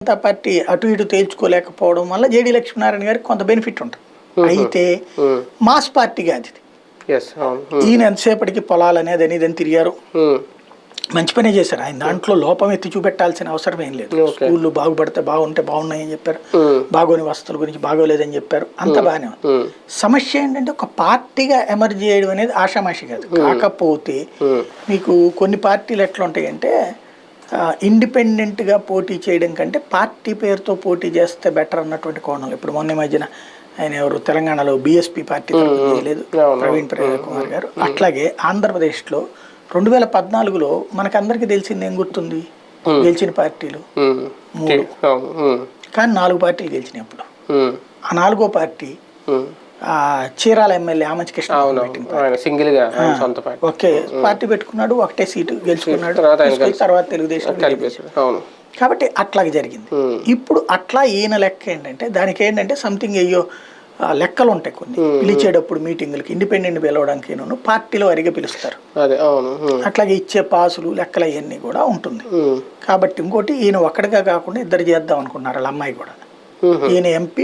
Janata party అటు ఇటు తేల్చుకోలేకపోవడం వల్ల జేడీ లక్ష్మీనారాయణ గారికి కొంత బెనిఫిట్ ఉంటుంది. అయితే మాస్ పార్టీ కాదు ఇది. ఈయన ఎంతసేపటికి పొలాలు అనేది అని తిరిగారు, మంచి పనే చేశారు. ఆయన దాంట్లో లోపం ఎత్తి చూపెట్టాల్సిన అవసరం ఏం లేదు. స్కూళ్ళు బాగుపడితే బాగుంటే బాగున్నాయని చెప్పారు, బాగోని వసతుల గురించి బాగోలేదని చెప్పారు, అంత బాగానే ఉంది. సమస్య ఏంటంటే ఒక పార్టీగా ఎమర్జ్ చేయడం అనేది ఆషామాషి కాదు. కాకపోతే మీకు కొన్ని పార్టీలు ఎట్లా ఉంటాయంటే ఇండిపెండెంట్గా పోటీ చేయడం కంటే పార్టీ పేరుతో పోటీ చేస్తే బెటర్ అన్నటువంటి కోణంలో. ఇప్పుడు మొన్న మధ్యన ఆయన ఎవరు తెలంగాణలో బీఎస్పీ పార్టీ చేయలేదు, ప్రవీణ్ కుమార్ గారు. అట్లాగే ఆంధ్రప్రదేశ్లో 2014లో మనకందరికి తెలిసింది ఏం గుర్తుంది, గెలిచిన పార్టీలు 3, కానీ 4 పార్టీలు గెలిచినాయి. అప్పుడు ఆ 4వ పార్టీ చీరాల ఎమ్మెల్యే ఆమంచి కృష్ణ ఒకే పార్టీ పెట్టుకున్నాడు, ఒకటే సీటు గెలుచుకున్నాడు, తర్వాత తెలుగుదేశం. కాబట్టి అట్లాగే జరిగింది. ఇప్పుడు అట్లా ఈయన లెక్క ఏంటంటే దానికి ఏంటంటే సంథింగ్ అయ్యో లెక్కలు ఉంటాయి కొన్ని. పిలిచేటప్పుడు మీటింగులకి ఇండిపెండెంట్ పిలవడానికి పార్టీలో అరిగా పిలుస్తారు, అట్లాగే ఇచ్చే పాసులు లెక్కలు అవన్నీ కూడా ఉంటుంది. కాబట్టి ఇంకోటి ఈయన ఒక్కడిగా కాకుండా 2 చేద్దాం అనుకున్నారు వాళ్ళ అమ్మాయి కూడా. ఈయన ఎంపీ